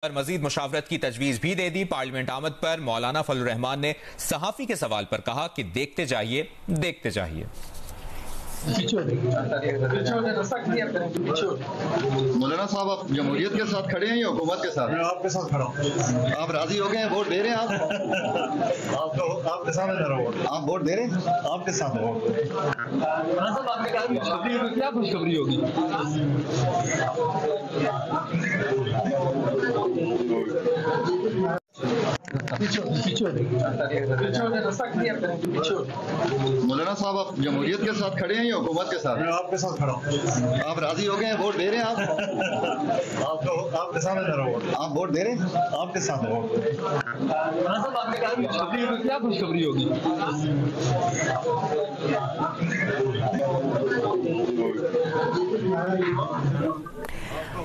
پر مزید مشاورت کی تجویز بھی دے دی۔ پارلیمنٹ آمد پر مولانا فضل الرحمان نے صحافی کے سوال پر کہا کہ دیکھتے جائیے دیکھتے جائیے۔ مولانا صاحب آپ جمہوریت کے ساتھ کھڑے ہیں یا حکومت کے ساتھ؟ میں آپ کے ساتھ کھڑا ہوں۔ آپ راضی ہو گئے ہیں؟ ووٹ دے رہے ہیں آپ کے سامنے دے رہا ہوں۔ آپ ووٹ دے رہے ہیں؟ آپ کے ساتھ کیا خوشخبری ہوگی؟ مولانا صاحب آپ جمہوریت کے ساتھ کھڑے ہیں یا حکومت کے ساتھ؟ میں آپ کے ساتھ کھڑا ہوں۔ آپ راضی ہو گئے ہیں؟ ووٹ دے رہے ہیں آپ کے سامنے دے رہا ہوں۔ آپ ووٹ دے رہے ہیں؟ آپ کے ساتھ کیا خوشخبری ہوگی؟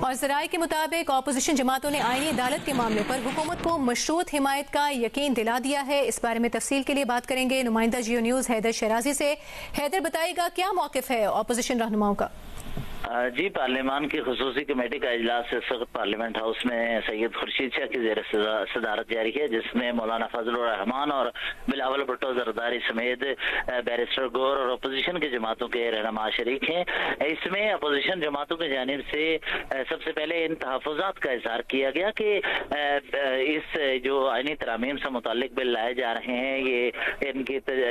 اور ذرائع کے مطابق اپوزیشن جماعتوں نے آئینی عدالت کے معاملے پر حکومت کو مشروط حمایت کا یقین دلا دیا ہے۔ اس بارے میں تفصیل کے لیے بات کریں گے نمائندہ جیو نیوز حیدر شیرازی سے۔ حیدر، بتائے گا کیا موقف ہے اپوزیشن رہنماؤں کا؟ جی، پارلیمان کی خصوصی کمیٹی کا اجلاس اس وقت پارلیمنٹ ہاؤس میں سید خورشید شاہ کی زیر صدارت جاری ہے، جس میں مولانا فضل الرحمان اور بلاول بھٹو زرداری سمیت بیرسٹر گور اور اپوزیشن کی جماعتوں کے رہنما شریک ہیں۔ اس میں اپوزیشن جماعتوں کی جانب سے سب سے پہلے ان تحفظات کا اظہار کیا گیا کہ اس جو آئینی ترامیم سے متعلق بل لائے جا رہے ہیں، یہ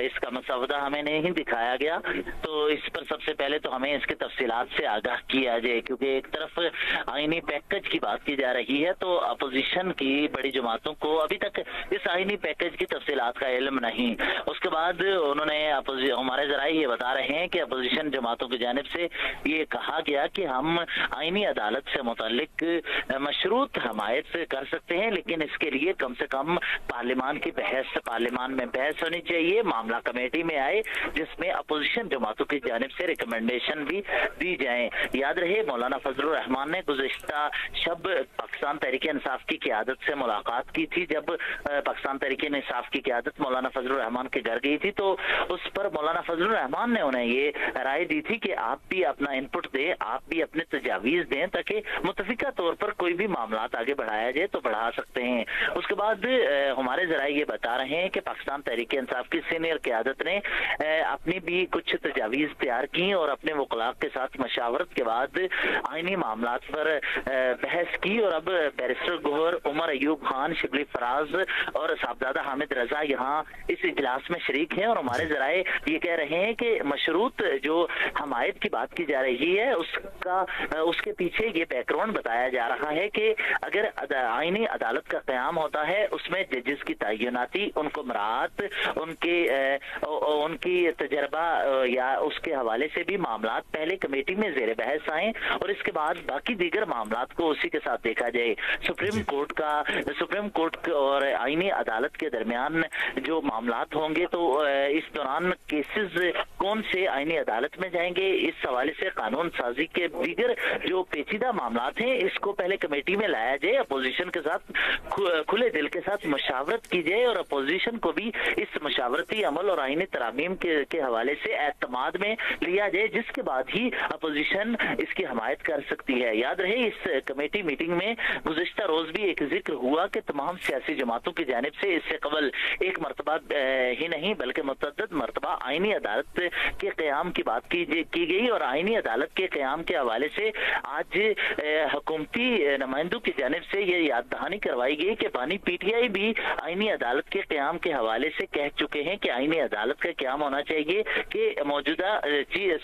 اس کا مسودہ ہمیں نہیں دکھایا گیا، تو اس پر سب سے پہلے تو ہمیں اس کی تفصیلات سے آگاہ کیا جائے، کیونکہ ایک طرف آئینی پیکج کی بات کی جا رہی ہے تو اپوزیشن کی بڑی جماعتوں کو ابھی تک اس آئینی پیکج کی تفصیلات کا علم نہیں۔ اس کے بعد انہوں نے ہمارے ذرائع یہ بتا رہے ہیں کہ اپوزیشن جماعتوں کی جانب سے یہ کہا گیا کہ ہم آئینی عدالت سے متعلق مشروط حمایت کر سکتے ہیں، لیکن اس کے لیے کم سے کم پارلیمان میں بحث ہونی چاہیے، معاملہ کمیٹی میں آئے جس میں اپوزیشن جماعتوں کی جانب سے ریکمنڈیشن بھی دی جائیں۔ یاد رہے مولانا فضل الرحمان نے گزشتہ شب پاکستان تحریک انصاف کی قیادت سے ملاقات کی تھی۔ جب پاکستان تحریک انصاف کی قیادت مولانا فضل الرحمان کے گھر گئی تھی تو اس پر مولانا فضل الرحمان نے انہیں یہ رائے دی تھی کہ آپ بھی اپنا انپٹ دیں، آپ بھی اپنے تجاویز دیں تاکہ متفقہ طور پر کوئی بھی معاملات آگے بڑھایا جائے تو بڑھا سکتے ہیں۔ اس کے بعد ہمارے ذرائع یہ بتا رہے ہیں کہ پاکستان تحریک انصاف کی سینئر قیادت نے اپنی بھی کچھ تجاویز تیار کی اور اپنے وکلاء کے ساتھ مشاورت کے بعد آئینی معاملات پر بحث کی، اور اب بیرسٹر گوہر، عمر ایوب خان، شبلی فراز اور صاحبزادہ حامد رضا یہاں اس اجلاس میں شریک ہیں، اور ہمارے ذرائع یہ کہہ رہے ہیں کہ مشروط جو حمایت کی بات کی جا رہی ہے اس کے پیچھے یہ بیک گراؤنڈ بتایا جا رہا ہے کہ اگر آئینی عدالت کا قیام ہوتا ہے اس میں ججز کی تعیناتی، ان کو مراعات، ان کی تجربہ یا اس کے حوالے سے بھی معاملات پہلے کمیٹی میں زیر بحث آئیں اور اس کے بعد باقی دیگر معاملات کو اسی کے ساتھ دیکھا جائے۔ سپریم کورٹ اور آئینی عدالت کے درمیان جو معاملات ہوں گے تو اس دوران کیسز کون سے آئینی عدالت میں جائیں گے، اس حوالے سے قانون سازی کے دیگر جو پیچیدہ معاملات ہیں اس کو پہلے کمیٹی میں لایا جائے، اپوزیشن کے ساتھ کھلے دل کے ساتھ مشاورت کی جائے اور اپوزیشن کو بھی اس مشاورتی عمل اور آئینی ترامیم کے حوالے سے اعتماد میں لیا جائے، جس کے بعد ہی اپوزیشن اس کی حمایت کر سکتی ہے۔ یاد رہے اس کمیٹی میٹنگ میں گزشتہ روز بھی ایک ذکر ہوا کہ تمام سیاسی جماعتوں کی جانب سے اس سے قبل ایک مرتبہ ہی نہیں بلکہ متعدد مرتبہ آئینی عدالت کے قیام کی بات کی گئی، اور آئینی عدالت کے قیام کے حوالے سے آج حکومتی نمائندوں کی جانب سے یہ یاد دہانی کروائی گئی کہ بانی پی ٹی آئی بھی آئینی عدالت کے قیام کے حوالے سے کہہ چکے ہیں کہ آئینی عدالت کا قیام ہونا چاہیے کہ موجودہ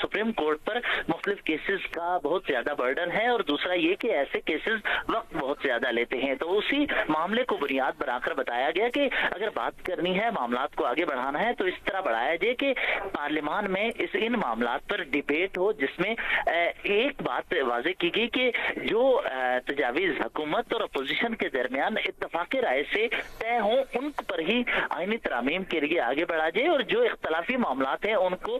سپریم کورٹ پر مختلف کیسز کا بہت زیادہ برڈن ہے، اور دوسرا یہ کہ ایسے کیسز وقت بہت زیادہ لیتے ہیں، تو اسی معاملے کو بنیاد بنا کر بتایا گیا کہ اگر بات کرنی ہے، معاملات کو آگے بڑھانا ہے تو اس طرح بڑھایا جائے کہ پارلیمان میں ان معاملات پر ڈیبیٹ ہو، جس میں ایک بات واضح کی گئی کہ جو تجاویز حکومت اور اپوزیشن کے درمیان اتفاق رائے سے طے ہوں ان پر ہی آئینی ترامیم کے لیے آگے بڑھا جائے، اور جو اختلافی معاملات ہیں ان کو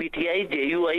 PTI, JUI,